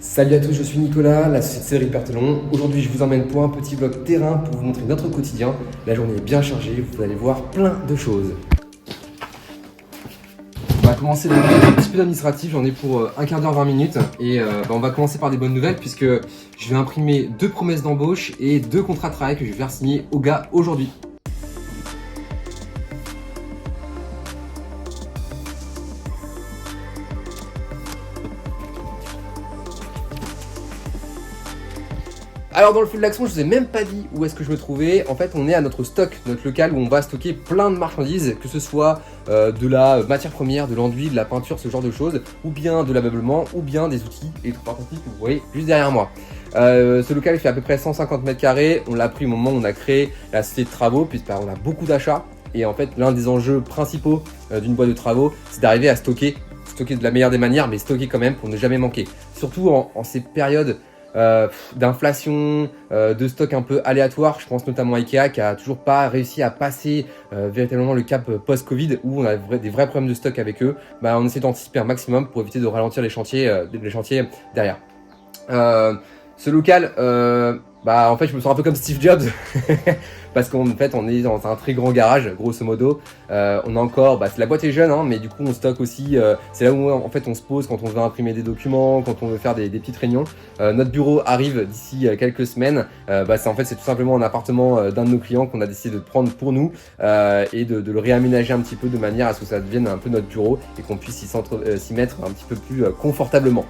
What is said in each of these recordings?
Salut à tous, je suis Nicolas, la société Ripertelon. Aujourd'hui, je vous emmène pour un petit vlog terrain pour vous montrer notre quotidien. La journée est bien chargée, vous allez voir plein de choses. On va commencer le petit peu administratif, j'en ai pour un quart d'heure, 20 minutes. Et on va commencer par des bonnes nouvelles puisque je vais imprimer 2 promesses d'embauche et 2 contrats de travail que je vais faire signer aux gars aujourd'hui. Alors dans le fil de l'action, je vous ai même pas dit où est-ce que je me trouvais. En fait, on est à notre stock, notre local où on va stocker plein de marchandises, que ce soit de la matière première, de l'enduit, de la peinture, ce genre de choses, ou bien de l'ameublement, ou bien des outils électroportatifs que vous voyez juste derrière moi. Ce local fait à peu près 150 mètres carrés. On l'a pris au moment où on a créé la société de travaux, puisqu'on a beaucoup d'achats. Et en fait, l'un des enjeux principaux d'une boîte de travaux, c'est d'arriver à stocker de la meilleure des manières, mais stocker quand même pour ne jamais manquer. Surtout en ces périodes d'inflation, de stock un peu aléatoire. Je pense notamment à Ikea qui a toujours pas réussi à passer véritablement le cap post-Covid où on a des vrais problèmes de stock avec eux. On essaie d'anticiper un maximum pour éviter de ralentir les chantiers derrière. Ce local, en fait je me sens un peu comme Steve Jobs parce qu'en fait on est dans un très grand garage grosso modo. On a encore, la boîte est jeune hein, mais du coup on stocke aussi, c'est là où en fait on se pose quand on veut imprimer des documents, quand on veut faire des petites réunions. Notre bureau arrive d'ici quelques semaines. C'est tout simplement un appartement d'un de nos clients qu'on a décidé de prendre pour nous et de le réaménager un petit peu de manière à ce que ça devienne un peu notre bureau et qu'on puisse s'y mettre un petit peu plus confortablement.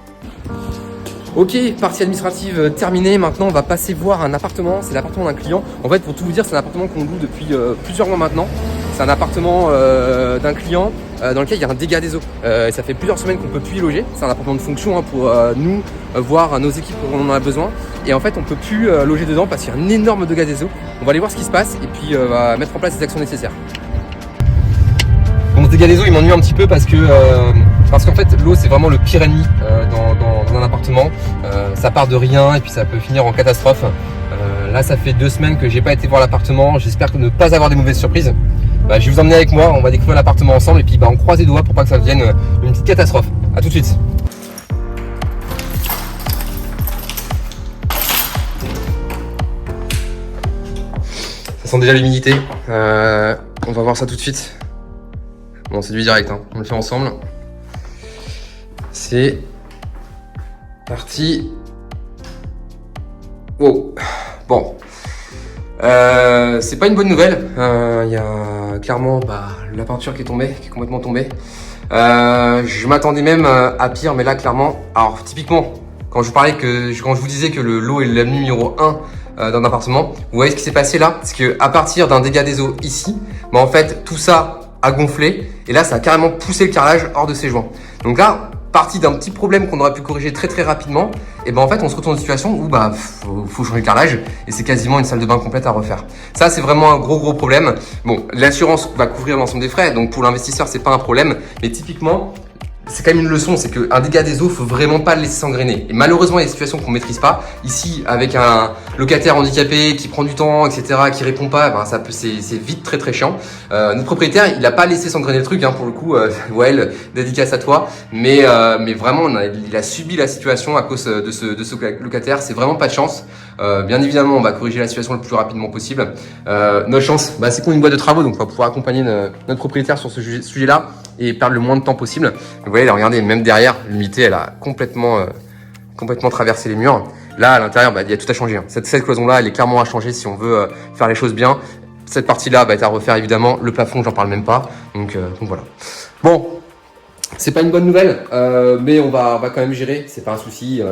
Ok, partie administrative terminée. Maintenant, on va passer voir un appartement. C'est l'appartement d'un client. En fait, pour tout vous dire, c'est un appartement qu'on loue depuis plusieurs mois maintenant. C'est un appartement d'un client dans lequel il y a un dégât des eaux. Ça fait plusieurs semaines qu'on peut plus y loger. C'est un appartement de fonction pour nous voir nos équipes quand on en a besoin. Et en fait, on peut plus loger dedans parce qu'il y a un énorme dégât des eaux. On va aller voir ce qui se passe et puis on va mettre en place les actions nécessaires. Bon, ce dégât des eaux, il m'ennuie un petit peu parce qu'en fait, l'eau, c'est vraiment le pire ennemi dans un appartement. Ça part de rien et puis ça peut finir en catastrophe. Là, ça fait 2 semaines que j'ai pas été voir l'appartement. J'espère ne pas avoir des mauvaises surprises. Je vais vous emmener avec moi. On va découvrir l'appartement ensemble et puis on croise les doigts pour pas que ça devienne une petite catastrophe. À tout de suite. Ça sent déjà l'humidité. On va voir ça tout de suite. Bon, c'est du direct, hein. On le fait ensemble. C'est parti. Wow. Bon. C'est pas une bonne nouvelle. Il y a clairement la peinture qui est tombée, qui est complètement tombée. Je m'attendais même à pire, mais là clairement. Alors typiquement, quand je vous disais que l'eau est l'ennemi numéro 1 d'un appartement, vous voyez ce qui s'est passé là? C'est que à partir d'un dégât des eaux ici, en fait tout ça a gonflé et là ça a carrément poussé le carrelage hors de ses joints. Donc là, parti d'un petit problème qu'on aurait pu corriger très rapidement, et en fait on se retrouve dans une situation où faut changer le carrelage et c'est quasiment une salle de bain complète à refaire. Ça c'est vraiment un gros problème. Bon, l'assurance va couvrir l'ensemble des frais, donc pour l'investisseur c'est pas un problème, mais typiquement c'est quand même une leçon, c'est qu'un dégât des eaux, faut vraiment pas le laisser s'engrainer. Et malheureusement, il y a des situations qu'on maîtrise pas. Ici, avec un locataire handicapé qui prend du temps, etc., qui répond pas, c'est vite très chiant. Notre propriétaire, il a pas laissé s'engrainer le truc, hein, pour le coup. Well, dédicace à toi. Mais vraiment, il a subi la situation à cause de ce locataire. C'est vraiment pas de chance. Bien évidemment, on va corriger la situation le plus rapidement possible. Notre chance, c'est qu'on a une boîte de travaux, donc on va pouvoir accompagner notre propriétaire sur ce sujet-là et perdre le moins de temps possible. Vous voyez, là, regardez, même derrière, l'humidité, elle a complètement traversé les murs. Là, à l'intérieur, il y a tout à changer. Hein. Cette cloison-là, elle est clairement à changer si on veut faire les choses bien. Cette partie-là va être à refaire, évidemment. Le plafond, j'en parle même pas. Donc voilà. Bon. C'est pas une bonne nouvelle, mais on va quand même gérer, c'est pas un souci,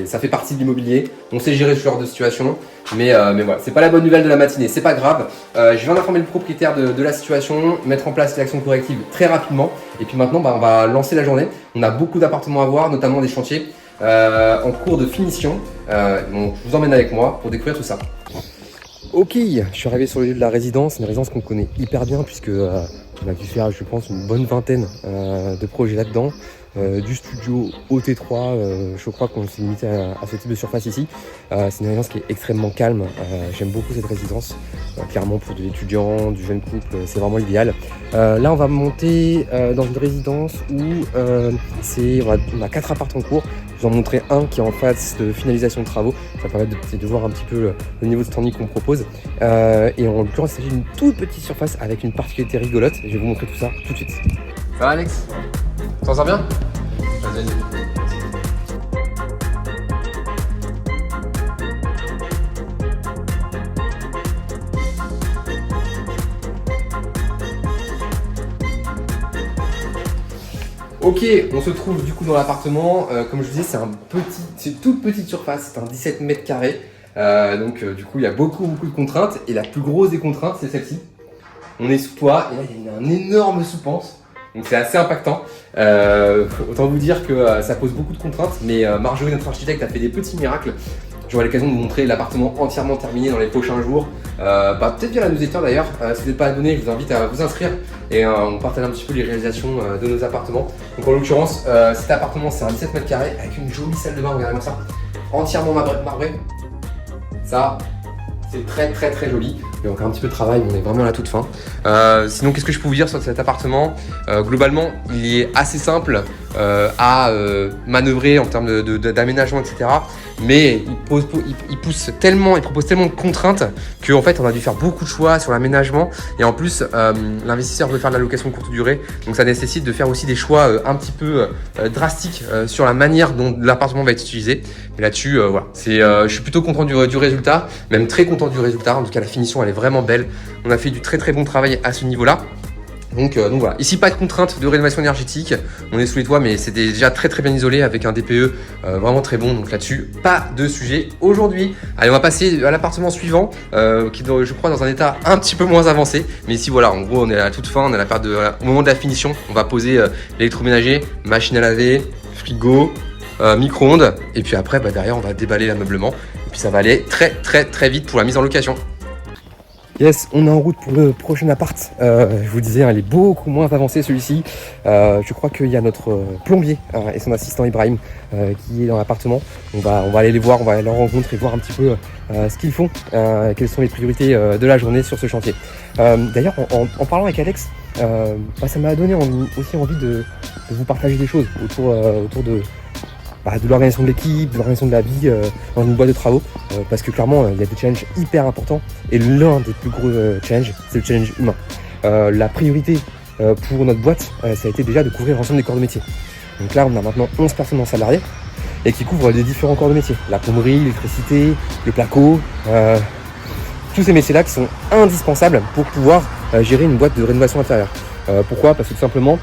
ça fait partie de l'immobilier, on sait gérer ce genre de situation, mais voilà, c'est pas la bonne nouvelle de la matinée, c'est pas grave. Je viens d'informer le propriétaire de la situation, mettre en place l'action corrective très rapidement, et puis maintenant on va lancer la journée. On a beaucoup d'appartements à voir, notamment des chantiers en cours de finition, donc je vous emmène avec moi pour découvrir tout ça. Ok, je suis arrivé sur le lieu de la résidence, une résidence qu'on connaît hyper bien puisque on a dû faire, je pense, une bonne vingtaine de projets là-dedans. Du studio au T3, je crois qu'on s'est limité à ce type de surface ici. C'est une résidence qui est extrêmement calme. J'aime beaucoup cette résidence. Clairement pour de l'étudiant, du jeune couple, c'est vraiment l'idéal. Là, on va monter dans une résidence où on a 4 appartements en cours. vous en montrer un qui est en phase de finalisation de travaux. Ça permet de voir un petit peu le niveau de standing qu'on propose. Et en l'occurrence, il s'agit d'une toute petite surface avec une particularité rigolote. Je vais vous montrer tout ça tout de suite. Ça va Alex? T'en sors bien? Vas-y. Ok, on se trouve du coup dans l'appartement. Comme je vous disais, c'est une toute petite surface, c'est un 17 mètres carrés. Du coup, il y a beaucoup de contraintes. Et la plus grosse des contraintes, c'est celle-ci. On est sous toit et là, il y a un énorme sous-pente. Donc c'est assez impactant. Autant vous dire que ça pose beaucoup de contraintes. Mais Marjorie, notre architecte, a fait des petits miracles. J'aurai l'occasion de vous montrer l'appartement entièrement terminé dans les prochains jours. Peut-être via la newsletter d'ailleurs. Si vous n'êtes pas abonné, je vous invite à vous inscrire et on partage un petit peu les réalisations de nos appartements. Donc en l'occurrence, cet appartement c'est un 17 mètres carrés avec une jolie salle de bain, regardez-moi ça. Entièrement marbré. Ça, c'est très joli. Il y a encore un petit peu de travail, mais on est vraiment à la toute fin. Sinon, qu'est-ce que je peux vous dire sur cet appartement? Globalement, il est assez simple à manœuvrer en termes d'aménagement, etc. Mais il propose tellement de contraintes qu'en fait, on a dû faire beaucoup de choix sur l'aménagement. Et en plus, l'investisseur veut faire de la location courte durée. Donc, ça nécessite de faire aussi des choix un petit peu drastiques sur la manière dont l'appartement va être utilisé. Mais là-dessus, voilà. Je suis plutôt content du résultat, même très content du résultat. En tout cas, la finition, elle est vraiment belle. On a fait du très bon travail à ce niveau-là. Donc voilà, ici pas de contrainte de rénovation énergétique, on est sous les toits mais c'est déjà très bien isolé avec un DPE vraiment très bon, donc là-dessus pas de sujet aujourd'hui. Allez, on va passer à l'appartement suivant qui est je crois dans un état un petit peu moins avancé, mais ici voilà, en gros on est à la toute fin, on est à la période au moment de la finition, on va poser l'électroménager, machine à laver, frigo, micro-ondes et puis après derrière on va déballer l'ameublement et puis ça va aller très vite pour la mise en location. Yes, on est en route pour le prochain appart. Je vous disais, il est beaucoup moins avancé celui-ci. Je crois qu'il y a notre plombier et son assistant Ibrahim qui est dans l'appartement. On va aller les voir, on va aller à leur rencontre et voir un petit peu ce qu'ils font, quelles sont les priorités de la journée sur ce chantier. D'ailleurs, en parlant avec Alex, ça m'a donné aussi envie de vous partager des choses autour de l'organisation de l'équipe, de l'organisation de la vie dans une boîte de travaux, parce que clairement il y a des challenges hyper importants et l'un des plus gros challenges, c'est le challenge humain. La priorité pour notre boîte, ça a été déjà de couvrir l'ensemble des corps de métier. Donc là on a maintenant 11 personnes en salariés et qui couvrent les différents corps de métier, la plomberie, l'électricité, le placo, tous ces métiers là qui sont indispensables pour pouvoir gérer une boîte de rénovation intérieure. Pourquoi? Parce que tout simplement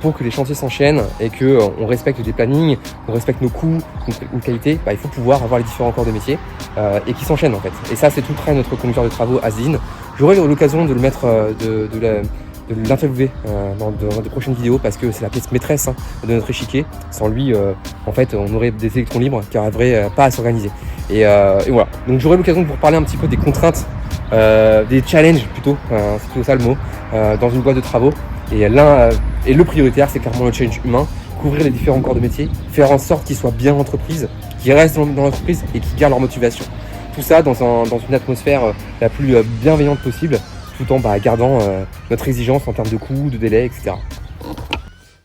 pour que les chantiers s'enchaînent et qu'on respecte des plannings, qu'on respecte nos coûts, nos qualités, il faut pouvoir avoir les différents corps de métier et qui s'enchaînent en fait. Et ça, c'est tout près notre conducteur de travaux, Azine. J'aurai l'occasion de le mettre, de l'interviewer dans des prochaines vidéos parce que c'est la pièce maîtresse de notre échiquier. Sans lui, en fait, on aurait des électrons libres qui n'arriveraient pas à s'organiser. Et voilà. Donc j'aurai l'occasion de vous reparler un petit peu des contraintes, des challenges plutôt, c'est plutôt ça le mot, dans une boîte de travaux. Et le prioritaire, c'est clairement le challenge humain, couvrir les différents corps de métier, faire en sorte qu'ils soient bien en entreprise, qu'ils restent dans l'entreprise et qu'ils gardent leur motivation. Tout ça dans une atmosphère la plus bienveillante possible, tout en gardant notre exigence en termes de coûts, de délais, etc.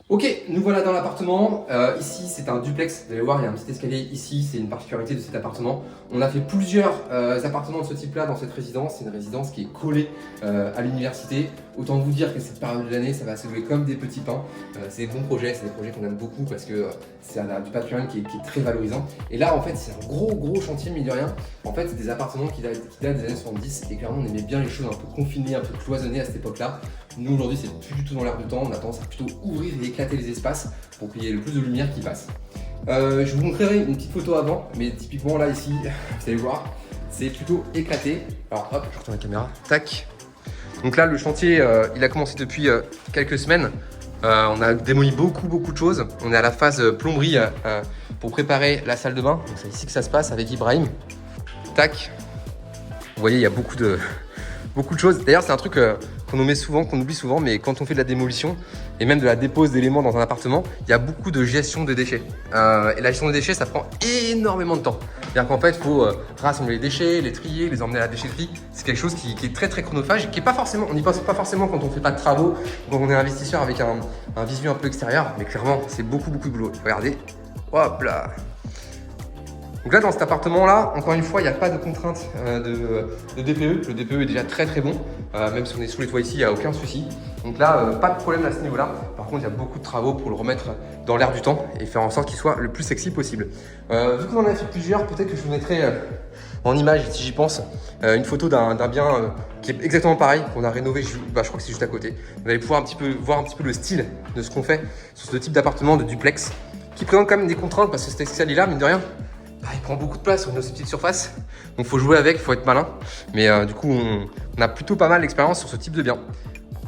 Ok, nous voilà dans l'appartement. Ici, c'est un duplex. Vous allez voir, il y a un petit escalier ici. C'est une particularité de cet appartement. On a fait plusieurs appartements de ce type-là dans cette résidence. C'est une résidence qui est collée à l'université. Autant vous dire que cette période de l'année, ça va se louer comme des petits pains. C'est des bons projets, c'est des projets qu'on aime beaucoup parce que c'est du patrimoine qui est très valorisant. Et là, en fait, c'est un gros chantier, mais de rien. En fait, c'est des appartements qui datent des années 70 et clairement, on aimait bien les choses un peu confinées, un peu cloisonnées à cette époque-là. Nous, aujourd'hui, c'est plus du tout dans l'air du temps. On a tendance à plutôt ouvrir et éclater les espaces pour qu'il y ait le plus de lumière qui passe. Je vous montrerai une petite photo avant, mais typiquement là, ici, vous allez voir, c'est plutôt éclaté. Alors hop, je retourne la caméra, tac. Donc là, le chantier, il a commencé depuis quelques semaines. On a démoli beaucoup de choses. On est à la phase plomberie pour préparer la salle de bain. Donc c'est ici que ça se passe avec Ibrahim. Tac. Vous voyez, il y a beaucoup de choses. D'ailleurs, c'est un truc qu'on oublie souvent, mais quand on fait de la démolition et même de la dépose d'éléments dans un appartement, il y a beaucoup de gestion des déchets. Et la gestion des déchets, ça prend énormément de temps. C'est-à-dire qu'en fait, il faut rassembler les déchets, les trier, les emmener à la déchetterie. C'est quelque chose qui est très chronophage, qui est pas forcément, on n'y pense pas forcément quand on fait pas de travaux, quand on est investisseur avec un visu un peu extérieur, mais clairement, c'est beaucoup de boulot. Regardez, Hop là. Donc là, dans cet appartement-là, encore une fois, il n'y a pas de contrainte de DPE. Le DPE est déjà très très bon. Même si on est sous les toits ici, il n'y a aucun souci. Donc là, pas de problème à ce niveau-là. Par contre, il y a beaucoup de travaux pour le remettre dans l'air du temps et faire en sorte qu'il soit le plus sexy possible. Vu qu'on en a fait plusieurs, peut-être que je vous mettrai en image, si j'y pense, une photo d'un bien qui est exactement pareil, qu'on a rénové, je crois que c'est juste à côté. Vous allez pouvoir voir un petit peu le style de ce qu'on fait sur ce type d'appartement de duplex, qui présente quand même des contraintes parce que cet escalier-là, mine de rien, il prend beaucoup de place sur nos petites surfaces. Donc il faut jouer avec, il faut être malin. Mais du coup, on a plutôt pas mal d'expérience sur ce type de bien.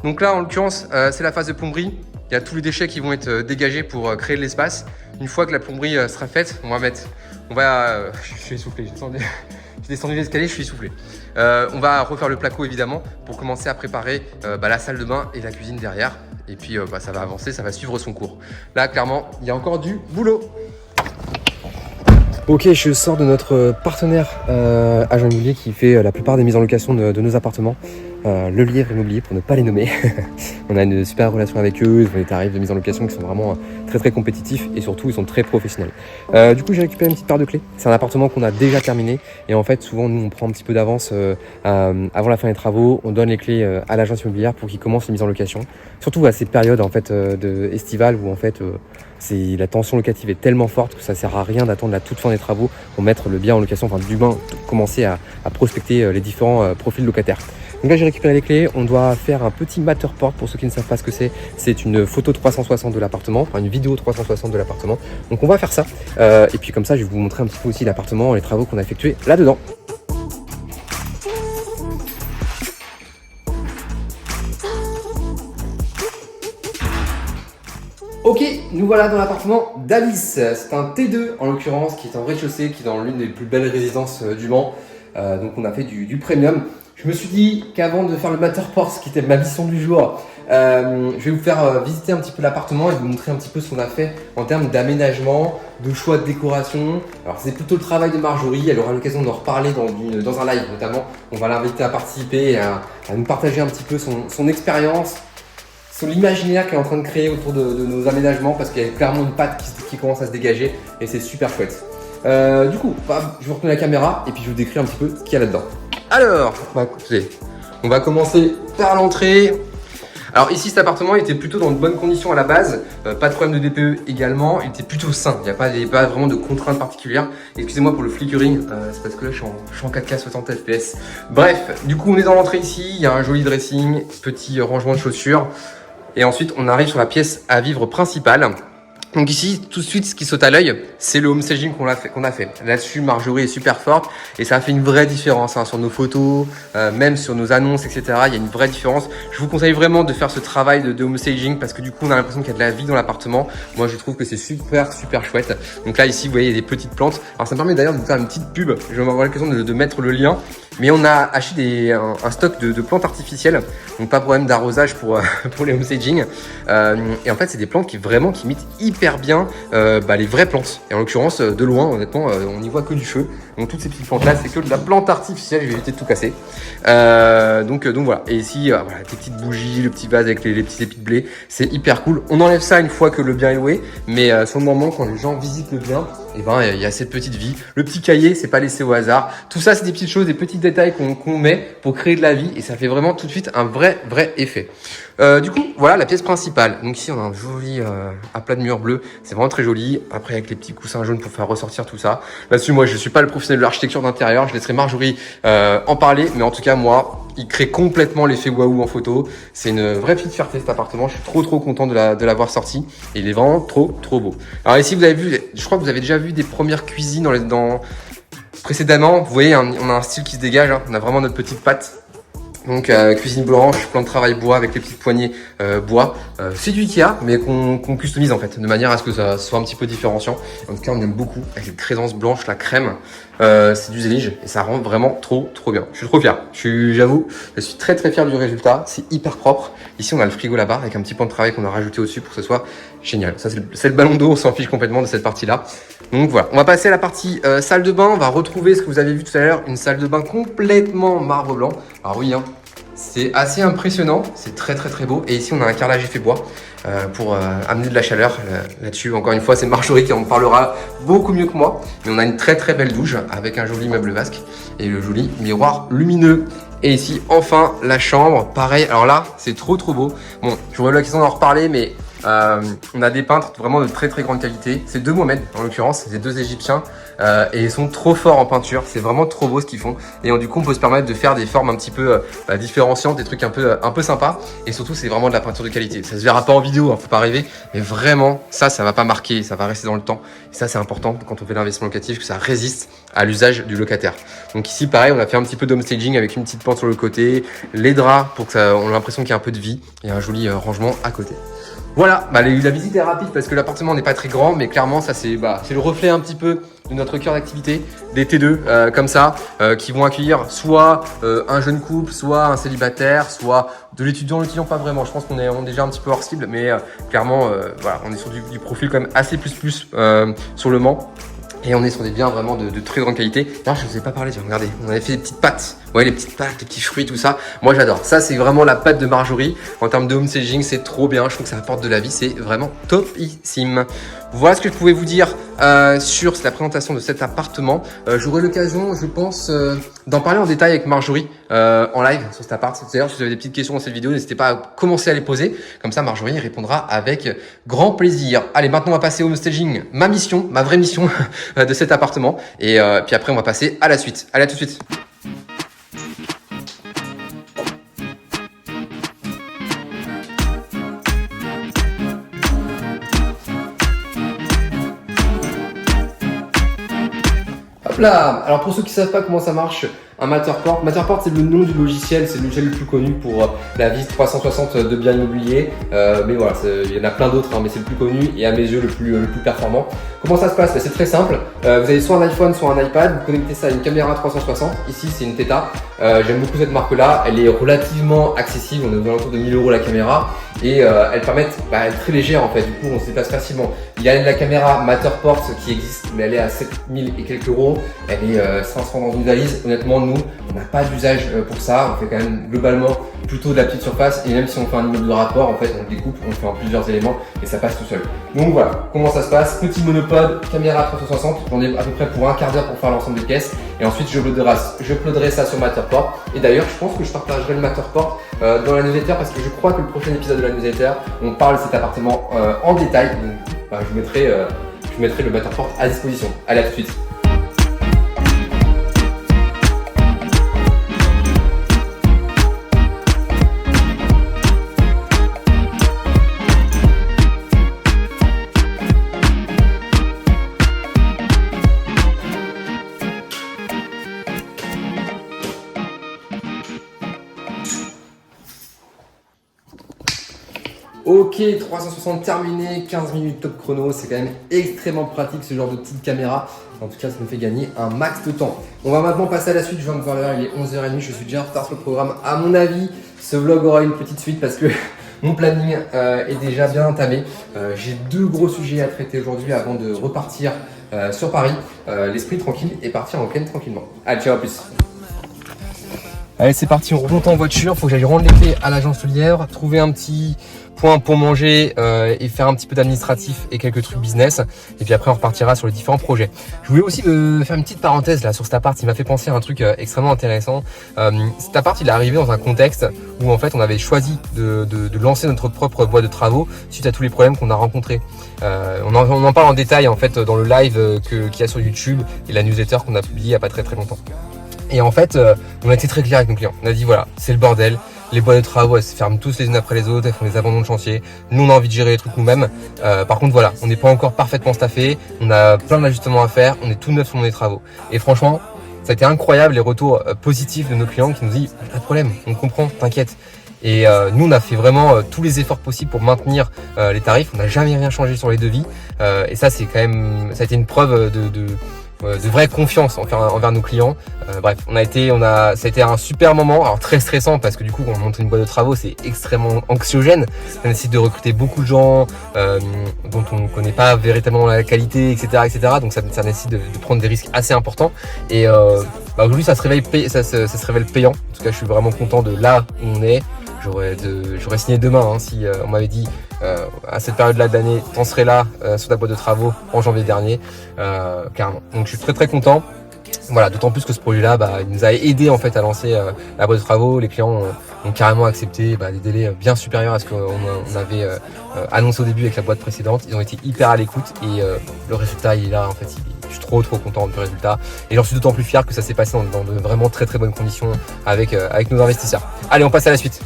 Donc là, en l'occurrence, c'est la phase de plomberie. Il y a tous les déchets qui vont être dégagés pour créer de l'espace. Une fois que la plomberie sera faite, je suis essoufflé, j'ai descendu l'escalier, je suis essoufflé. On va refaire le placo évidemment pour commencer à préparer la salle de bain et la cuisine derrière. Et puis ça va avancer, ça va suivre son cours. Là, clairement, il y a encore du boulot. Ok, je sors de notre partenaire agent immobilier qui fait la plupart des mises en location de nos appartements. Le Lièvre Immobilier pour ne pas les nommer. On a une super relation avec eux, ils ont des tarifs de mise en location qui sont vraiment très très compétitifs et surtout ils sont très professionnels. Du coup j'ai récupéré une petite paire de clés. C'est un appartement qu'on a déjà terminé et en fait souvent nous on prend un petit peu d'avance avant la fin des travaux, on donne les clés à l'agence immobilière pour qu'il commence les mises en location. Surtout à cette période en fait estivale où en fait la tension locative est tellement forte que ça sert à rien d'attendre la toute fin des travaux pour mettre le bien en location, enfin du moins commencer à prospecter les différents profils locataires. Donc là j'ai récupéré les clés, on doit faire un petit Matterport pour ceux qui ne savent pas ce que c'est. C'est une photo 360 de l'appartement, enfin une vidéo 360 de l'appartement. Donc on va faire ça et puis comme ça je vais vous montrer un petit peu aussi l'appartement, les travaux qu'on a effectués là-dedans. Ok, nous voilà dans l'appartement d'Alice. C'est un T2 en l'occurrence qui est en rez-de-chaussée, qui est dans l'une des plus belles résidences du Mans. Donc on a fait du premium. Je me suis dit qu'avant de faire le Matterport, qui était ma mission du jour, je vais vous faire visiter un petit peu l'appartement et vous montrer un petit peu ce qu'on a fait en termes d'aménagement, de choix de décoration. Alors c'est plutôt le travail de Marjorie, elle aura l'occasion d'en reparler dans un live notamment. On va l'inviter à participer et à nous partager un petit peu son expérience, sur l'imaginaire qu'elle est en train de créer autour de nos aménagements parce qu'il y a clairement une patte qui commence à se dégager et c'est super chouette. Du coup, je vous retourne la caméra et puis je vous décris un petit peu ce qu'il y a là-dedans. Alors, écoutez, on va commencer par l'entrée. Alors ici, cet appartement était plutôt dans de bonnes conditions à la base, pas de problème de DPE également, il était plutôt sain, il n'y avait pas vraiment de contraintes particulières. Excusez-moi pour le flickering, c'est parce que là je suis en 4K 60 fps. Bref, du coup on est dans l'entrée ici, il y a un joli dressing, petit rangement de chaussures. Et ensuite on arrive sur la pièce à vivre principale. Donc ici, tout de suite, ce qui saute à l'œil, c'est le home staging qu'on a fait. Là-dessus, Marjorie est super forte et ça a fait une vraie différence sur nos photos, même sur nos annonces, etc. Il y a une vraie différence. Je vous conseille vraiment de faire ce travail de home staging parce que du coup, on a l'impression qu'il y a de la vie dans l'appartement. Moi, je trouve que c'est super chouette. Donc là, ici, vous voyez, il y a des petites plantes. Alors, ça me permet d'ailleurs de vous faire une petite pub. Je vais avoir l'occasion de mettre le lien. Mais on a acheté un stock de plantes artificielles, donc pas de problème d'arrosage pour les home staging. Et en fait, c'est des plantes qui imitent hyper bien les vraies plantes. Et en l'occurrence, de loin, honnêtement, on n'y voit que du feu. Donc toutes ces petites plantes-là, c'est que de la plante artificielle. Je vais éviter de tout casser. Donc voilà. Et ici, voilà, des petites bougies, le petit vase avec les petits épis de blé, c'est hyper cool. On enlève ça une fois que le bien est loué, mais sur le moment, quand les gens visitent le bien, il y a cette petite vie. Le petit cahier, c'est pas laissé au hasard. Tout ça, c'est des petites choses, des petits détails qu'on met pour créer de la vie et ça fait vraiment tout de suite un vrai effet. Du coup, voilà la pièce principale. Donc ici, on a un joli aplat de mur bleu. C'est vraiment très joli. Après, avec les petits coussins jaunes pour faire ressortir tout ça. Là-dessus, moi, je suis pas le professionnel de l'architecture d'intérieur. Je laisserai Marjorie en parler. Mais en tout cas, moi, il crée complètement l'effet waouh en photo. C'est une vraie petite fierté cet appartement. Je suis trop content de l'avoir sorti. Et il est vraiment trop beau. Alors ici, vous avez vu, je crois que vous avez déjà vu des premières cuisines précédemment. Vous voyez, on a un style qui se dégage. On a vraiment notre petite patte. Donc cuisine blanche, plan de travail bois avec les petites poignées bois. C'est du Ikea mais qu'on customise en fait, de manière à ce que ça soit un petit peu différenciant. En tout cas on aime beaucoup, avec les crédences blanches, la crème, c'est du zélige et ça rend vraiment trop bien. Je suis trop fier, j'avoue, je suis très fier du résultat, c'est hyper propre. Ici on a le frigo là-bas avec un petit plan de travail qu'on a rajouté au-dessus pour que ce soit génial. Ça c'est le ballon d'eau, on s'en fiche complètement de cette partie-là. Donc voilà, on va passer à la partie salle de bain. On va retrouver ce que vous avez vu tout à l'heure, une salle de bain complètement marbre blanc. Alors oui, C'est assez impressionnant, c'est très beau. Et ici on a un carrelage effet bois pour amener de la chaleur là-dessus. Encore une fois, c'est Marjorie qui en parlera beaucoup mieux que moi. Mais on a une très belle douche avec un joli meuble vasque et le joli miroir lumineux. Et ici, enfin, la chambre, pareil. Alors là, c'est trop beau. Bon, j'aurais eu l'occasion d'en reparler, mais on a des peintres vraiment de très grande qualité. C'est 2 Mohamed, en l'occurrence, c'est 2 Égyptiens. Et ils sont trop forts en peinture. C'est vraiment trop beau ce qu'ils font. Et du coup, on peut se permettre de faire des formes un petit peu différenciantes, des trucs un peu sympas. Et surtout, c'est vraiment de la peinture de qualité. Ça se verra pas en vidéo, hein, faut pas rêver. Mais vraiment, ça va pas marquer, ça va rester dans le temps. Et ça, c'est important quand on fait l'investissement locatif, que ça résiste à l'usage du locataire. Donc ici, pareil, on a fait un petit peu d'home staging avec une petite pente sur le côté, les draps pour que on a l'impression qu'il y a un peu de vie et un joli rangement à côté. Voilà, la visite est rapide parce que l'appartement n'est pas très grand, mais clairement, ça c'est le reflet un petit peu de notre cœur d'activité, des T2 comme ça, qui vont accueillir soit un jeune couple, soit un célibataire, soit de l'étudiant pas vraiment. Je pense qu'on est déjà un petit peu hors cible, mais clairement, voilà, on est sur du profil quand même assez plus sur le Mans. Et on est sur des biens vraiment de très grande qualité. Là, je ne vous ai pas parlé, regardez, on avait fait des petites pâtes. Ouais, les petites pâtes, les petits fruits, tout ça. Moi, j'adore. Ça, c'est vraiment la pâte de Marjorie. En termes de home staging, c'est trop bien. Je trouve que ça apporte de la vie. C'est vraiment topissime. Voilà ce que je pouvais vous dire sur la présentation de cet appartement. J'aurai l'occasion, je pense, d'en parler en détail avec Marjorie en live sur cet appart. D'ailleurs, si vous avez des petites questions dans cette vidéo, n'hésitez pas à commencer à les poser. Comme ça, Marjorie répondra avec grand plaisir. Allez, maintenant, on va passer au home staging. Ma mission, ma vraie mission de cet appartement. Et puis après, on va passer à la suite. Allez, à tout de suite. Hop là. Alors pour ceux qui ne savent pas comment ça marche, un Matterport. Matterport, c'est le nom du logiciel, c'est le logiciel le plus connu pour la visite 360 de biens immobiliers. Mais voilà, il y en a plein d'autres, hein, mais c'est le plus connu et à mes yeux le plus performant. Comment ça se passe? C'est très simple. Vous avez soit un iPhone, soit un iPad. Vous connectez ça à une caméra 360. Ici, c'est une Theta. J'aime beaucoup cette marque-là. Elle est relativement accessible. On est aux alentours de 1000 € la caméra et elles permettent, elle est très légère en fait. Du coup, on se déplace facilement. Il y a la caméra Matterport qui existe, mais elle est à 7000 et quelques euros. Elle est 500 dans une valise. Honnêtement, nous, on n'a pas d'usage pour ça. On fait quand même globalement plutôt de la petite surface. Et même si on fait un immeuble de rapport, en fait, on le découpe, on le fait en plusieurs éléments et ça passe tout seul. Donc voilà, comment ça se passe. Petit monopode, caméra 360. J'en ai à peu près pour un quart d'heure pour faire l'ensemble des pièces. Et ensuite, je uploaderai ça sur Matterport. Et d'ailleurs, je pense que je partagerai le Matterport dans la newsletter parce que je crois que le prochain épisode de la newsletter, on parle de cet appartement en détail. Donc, je vous mettrai le Matterport à disposition. Allez, à tout de suite. Ok, 360 terminé, 15 minutes top chrono, c'est quand même extrêmement pratique ce genre de petite caméra. En tout cas, ça me fait gagner un max de temps. On va maintenant passer à la suite, je viens de voir l'heure, il est 11h30, je suis déjà en retard sur le programme. À mon avis, ce vlog aura une petite suite parce que mon planning est déjà bien entamé. J'ai 2 gros sujets à traiter aujourd'hui avant de repartir sur Paris, l'esprit tranquille et partir en week-end tranquillement. Allez, ciao, à plus. Allez, c'est parti, on remonte en voiture. Faut que j'aille rendre les clés à l'agence Lièvre, trouver un petit point pour manger et faire un petit peu d'administratif et quelques trucs business. Et puis après, on repartira sur les différents projets. Je voulais aussi faire une petite parenthèse là sur cet appart. Il m'a fait penser à un truc extrêmement intéressant. Cet appart, il est arrivé dans un contexte où en fait, on avait choisi de lancer notre propre boîte de travaux suite à tous les problèmes qu'on a rencontrés. On en parle en détail en fait dans le live qu'il y a sur YouTube et la newsletter qu'on a publiée il n'y a pas très longtemps. Et en fait, on a été très clair avec nos clients. On a dit voilà, c'est le bordel. Les boîtes de travaux, elles se ferment tous les unes après les autres, elles font des abandons de chantier. Nous, on a envie de gérer les trucs nous-mêmes. Par contre, voilà, on n'est pas encore parfaitement staffé. On a plein d'ajustements à faire. On est tout neuf sur les travaux. Et franchement, ça a été incroyable les retours positifs de nos clients qui nous disent pas de problème, on comprend, t'inquiète. Et nous, on a fait vraiment tous les efforts possibles pour maintenir les tarifs. On n'a jamais rien changé sur les devis. Et ça, c'est quand même, ça a été une preuve de vraie confiance envers nos clients. Bref, ça a été un super moment, alors très stressant parce que du coup, quand on monte une boîte de travaux, c'est extrêmement anxiogène. Ça nécessite de recruter beaucoup de gens dont on ne connaît pas véritablement la qualité, etc. Donc ça nécessite de prendre des risques assez importants. Et aujourd'hui ça se révèle payant. En tout cas, je suis vraiment content de là où on est. J'aurais signé demain hein, si on m'avait dit à cette période-là de l'année, t'en serais là sur ta boîte de travaux en janvier dernier, carrément. Donc je suis très content. Voilà, d'autant plus que ce projet-là, il nous a aidé en fait à lancer la boîte de travaux. Les clients ont carrément accepté des délais bien supérieurs à ce qu'on avait annoncé au début avec la boîte précédente. Ils ont été hyper à l'écoute et le résultat il est là en fait. Je suis trop content du résultat et j'en suis d'autant plus fier que ça s'est passé dans de vraiment très bonnes conditions avec nos investisseurs. Allez, on passe à la suite.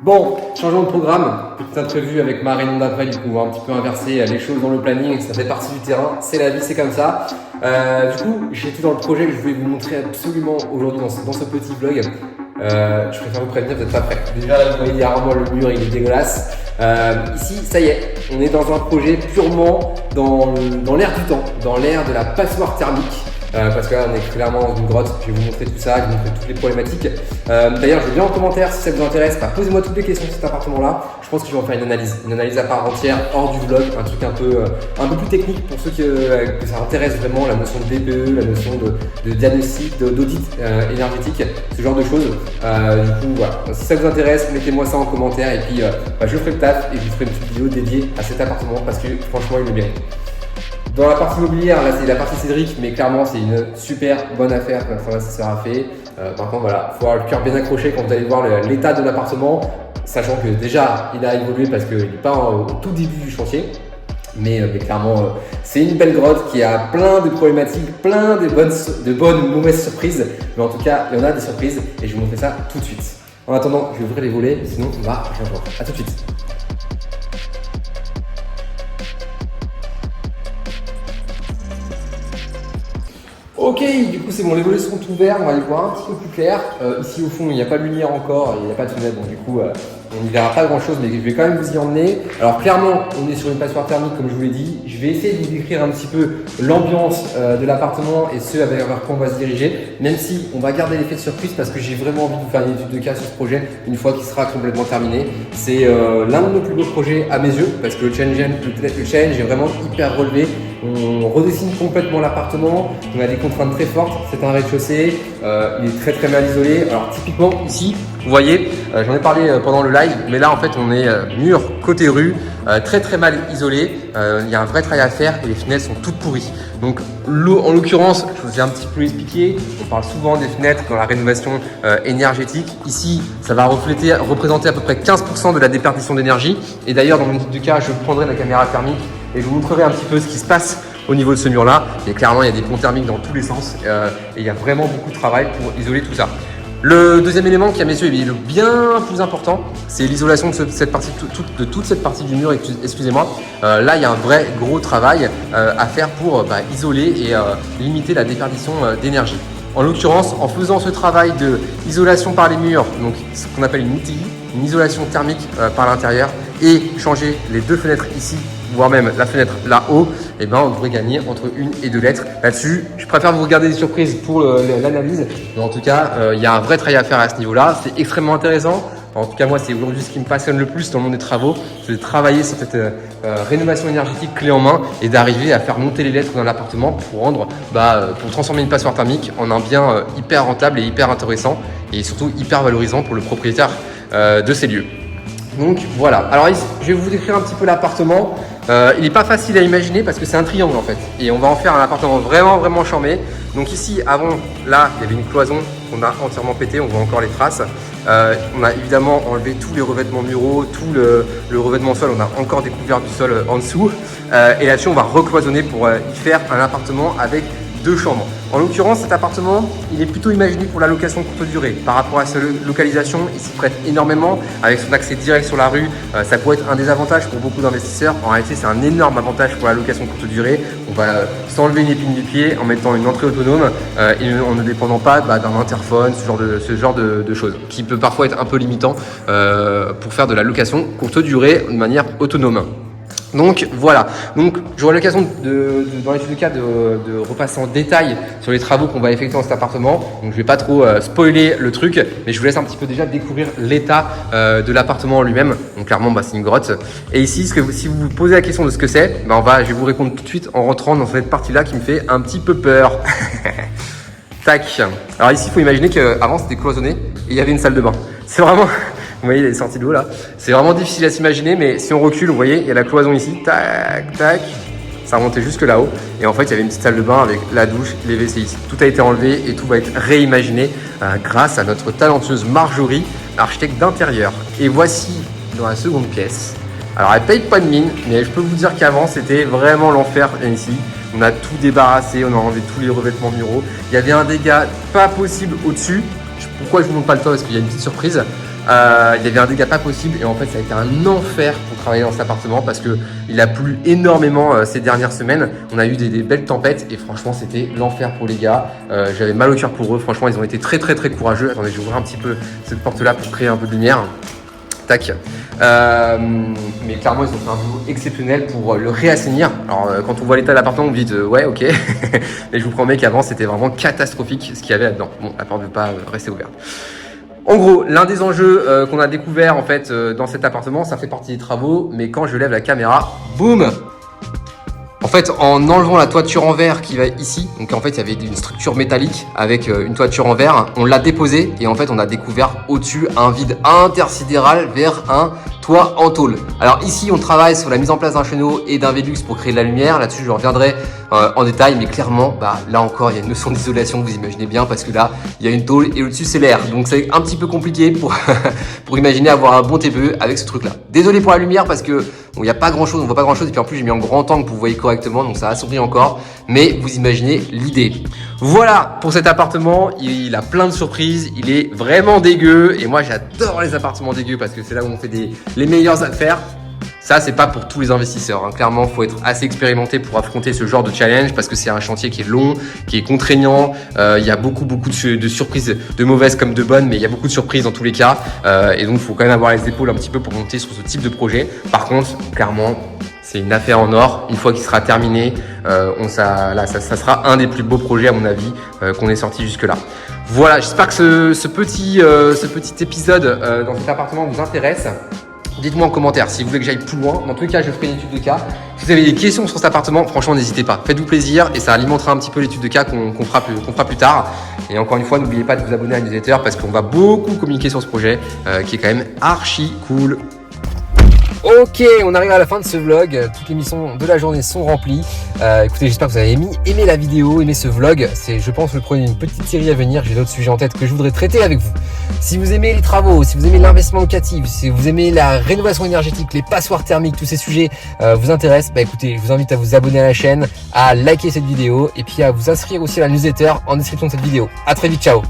Bon, changement de programme, petite imprévue avec ma réunion d'après, du coup on va un petit peu inverser les choses dans le planning, ça fait partie du terrain, c'est la vie, c'est comme ça. Du coup, j'étais dans le projet que je voulais vous montrer absolument aujourd'hui dans ce petit vlog. Je préfère vous prévenir, vous n'êtes pas prêts. Déjà là, vous voyez derrière moi le mur, il est dégueulasse. Ici, ça y est, on est dans un projet purement dans l'air du temps, dans l'air de la passoire thermique. Parce que là on est clairement dans une grotte, je vais vous montrer tout ça, je vais vous montrer toutes les problématiques. D'ailleurs je veux bien en commentaire si ça vous intéresse, posez-moi toutes les questions sur cet appartement là. Je pense que je vais en faire une analyse à part entière, hors du vlog, un truc un peu plus technique pour ceux que ça intéresse vraiment, la notion de DPE, la notion de diagnostic, d'audit énergétique, ce genre de choses. Du coup voilà, si ça vous intéresse, mettez-moi ça en commentaire et puis je ferai le taf et je vous ferai une petite vidéo dédiée à cet appartement parce que franchement il le mérite. Dans la partie immobilière, là c'est la partie Cédric, mais clairement c'est une super bonne affaire que ça sera fait. Par contre voilà, il faut avoir le cœur bien accroché quand vous allez voir l'état de l'appartement, sachant que déjà il a évolué parce qu'il n'est pas au tout début du chantier. Mais clairement c'est une belle grotte qui a plein de problématiques, plein de bonnes ou mauvaises surprises. Mais en tout cas il y en a des surprises et je vais vous montrer ça tout de suite. En attendant, je vais ouvrir les volets, sinon on va rien voir. A tout de suite. Ok, du coup c'est bon, les volets sont ouverts, on va les voir un petit peu plus clair. Ici au fond il n'y a pas de lumière encore, il n'y a pas de fenêtre, donc du coup on n'y verra pas grand chose, mais je vais quand même vous y emmener. Alors clairement on est sur une passoire thermique comme je vous l'ai dit. Je vais essayer de vous décrire un petit peu l'ambiance de l'appartement et ce vers quoi on va se diriger, même si on va garder l'effet de surprise parce que j'ai vraiment envie de vous faire une étude de cas sur ce projet une fois qu'il sera complètement terminé. C'est l'un de nos plus beaux projets à mes yeux parce que le challenge est vraiment hyper relevé. On redessine complètement l'appartement, on a des contraintes très fortes, c'est un rez-de-chaussée, il est très mal isolé. Alors typiquement ici, vous voyez, j'en ai parlé pendant le live, mais là en fait on est mur côté rue, très mal isolé, il y a un vrai travail à faire et les fenêtres sont toutes pourries. Donc en l'occurrence, je vous ai un petit peu expliqué, on parle souvent des fenêtres dans la rénovation énergétique. Ici, ça va représenter à peu près 15% de la déperdition d'énergie. Et d'ailleurs dans mon étude de cas, je prendrai la caméra thermique et je vous montrerai un petit peu ce qui se passe au niveau de ce mur-là. Et clairement, il y a des ponts thermiques dans tous les sens et il y a vraiment beaucoup de travail pour isoler tout ça. Le deuxième élément qui à mes yeux est le bien plus important, c'est l'isolation de toute cette partie du mur, excusez-moi. Là, il y a un vrai gros travail à faire pour isoler et limiter la déperdition d'énergie. En l'occurrence, en faisant ce travail de isolation par les murs, donc ce qu'on appelle une ITI, une isolation thermique par l'intérieur, et changer les deux fenêtres ici, voire même la fenêtre là-haut, et on devrait gagner entre 1 et 2 lettres. Là-dessus, je préfère vous regarder des surprises pour l'analyse, mais en tout cas, il y a un vrai travail à faire à ce niveau-là. C'est extrêmement intéressant. En tout cas, moi, c'est aujourd'hui ce qui me passionne le plus dans le monde des travaux, c'est de travailler sur cette rénovation énergétique clé en main et d'arriver à faire monter les lettres dans l'appartement pour transformer une passoire thermique en un bien hyper rentable et hyper intéressant et surtout hyper valorisant pour le propriétaire de ces lieux. Donc voilà, alors je vais vous décrire un petit peu l'appartement. Il n'est pas facile à imaginer parce que c'est un triangle en fait et on va en faire un appartement vraiment charmé. Donc ici avant, là il y avait une cloison qu'on a entièrement pété, on voit encore les traces. On a évidemment enlevé tous les revêtements muraux, tout le revêtement sol, on a encore découvert du sol en dessous. Et là-dessus on va recloisonner pour y faire un appartement avec 2 chambres. En l'occurrence, cet appartement, il est plutôt imaginé pour la location courte durée. Par rapport à sa localisation, il s'y prête énormément. Avec son accès direct sur la rue, ça pourrait être un désavantage pour beaucoup d'investisseurs. En réalité, c'est un énorme avantage pour la location courte durée. On va s'enlever une épine du pied en mettant une entrée autonome et en ne dépendant pas d'un interphone, ce genre de choses, qui peut parfois être un peu limitant pour faire de la location courte durée de manière autonome. Donc voilà, donc j'aurai l'occasion dans l'étude de cas de repasser en détail sur les travaux qu'on va effectuer dans cet appartement. Donc je vais pas trop spoiler le truc, mais je vous laisse un petit peu déjà découvrir l'état de l'appartement en lui-même. Donc clairement c'est une grotte. Et ici, si vous vous posez la question de ce que c'est, je vais vous répondre tout de suite en rentrant dans cette partie-là qui me fait un petit peu peur. Tac. Alors ici, il faut imaginer qu'avant c'était cloisonné et il y avait une salle de bain. C'est vraiment... Vous voyez les sorties d'eau là. C'est vraiment difficile à s'imaginer, mais si on recule, vous voyez, il y a la cloison ici. Tac, tac. Ça remontait jusque là-haut. Et en fait, il y avait une petite salle de bain avec la douche, les WC ici. Tout a été enlevé et tout va être réimaginé grâce à notre talentueuse Marjorie, architecte d'intérieur. Et voici dans la seconde pièce. Alors, elle paye pas de mine, mais je peux vous dire qu'avant, c'était vraiment l'enfer ici. On a tout débarrassé, on a enlevé tous les revêtements muraux. Il y avait un dégât pas possible au-dessus. Pourquoi je vous montre pas le toit? Parce qu'il y a une petite surprise. Il y avait un dégât pas possible et en fait ça a été un enfer pour travailler dans cet appartement parce que il a plu énormément ces dernières semaines. On a eu des belles tempêtes et franchement c'était l'enfer pour les gars. J'avais mal au cœur pour eux. Franchement ils ont été très courageux. Attendez, je vais ouvrir un petit peu cette porte là pour créer un peu de lumière. Tac. Mais clairement ils ont fait un boulot exceptionnel pour le réassainir. Alors quand on voit l'état de l'appartement on vous dit ouais ok. Mais je vous promets qu'avant c'était vraiment catastrophique ce qu'il y avait là-dedans. Bon, la porte ne veut pas rester ouverte. En gros, l'un des enjeux qu'on a découvert en fait dans cet appartement, ça fait partie des travaux, mais quand je lève la caméra, boum! En fait, en enlevant la toiture en verre qui va ici, donc en fait il y avait une structure métallique avec une toiture en verre, on l'a déposée et en fait on a découvert au-dessus un vide intersidéral vers un toit en tôle. Alors ici on travaille sur la mise en place d'un chenot et d'un Velux pour créer de la lumière, là-dessus je reviendrai en détail, mais clairement là encore il y a une notion d'isolation, vous imaginez bien, parce que là il y a une tôle et au-dessus c'est l'air, donc c'est un petit peu compliqué pour, pour imaginer avoir un bon TPE avec ce truc là. Désolé pour la lumière parce que il n'y a pas grand chose, on voit pas grand chose, et puis en plus j'ai mis en grand angle pour que vous voyez correctement, donc ça assombrit encore, mais vous imaginez l'idée. Voilà pour cet appartement, il a plein de surprises, il est vraiment dégueu, et moi j'adore les appartements dégueux parce que c'est là où on fait les meilleures affaires. Ça, c'est pas pour tous les investisseurs. Clairement, il faut être assez expérimenté pour affronter ce genre de challenge parce que c'est un chantier qui est long, qui est contraignant. Il y a beaucoup de surprises, de mauvaises comme de bonnes, mais il y a beaucoup de surprises dans tous les cas. Et donc, il faut quand même avoir les épaules un petit peu pour monter sur ce type de projet. Par contre, clairement, c'est une affaire en or. Une fois qu'il sera terminé, ça sera un des plus beaux projets, à mon avis, qu'on ait sorti jusque-là. Voilà, j'espère que ce petit épisode dans cet appartement vous intéresse. Dites-moi en commentaire si vous voulez que j'aille plus loin. Dans tous les cas, je ferai une étude de cas. Si vous avez des questions sur cet appartement, franchement, n'hésitez pas. Faites-vous plaisir et ça alimentera un petit peu l'étude de cas qu'on fera plus tard. Et encore une fois, n'oubliez pas de vous abonner à la newsletter parce qu'on va beaucoup communiquer sur ce projet qui est quand même archi cool. Ok, on arrive à la fin de ce vlog. Toutes les missions de la journée sont remplies. Écoutez, j'espère que vous avez aimé la vidéo, aimé ce vlog. C'est, je pense, le premier d'une petite série à venir. J'ai d'autres sujets en tête que je voudrais traiter avec vous. Si vous aimez les travaux, si vous aimez l'investissement locatif, si vous aimez la rénovation énergétique, les passoires thermiques, tous ces sujets vous intéressent, écoutez, je vous invite à vous abonner à la chaîne, à liker cette vidéo et puis à vous inscrire aussi à la newsletter en description de cette vidéo. À très vite, ciao.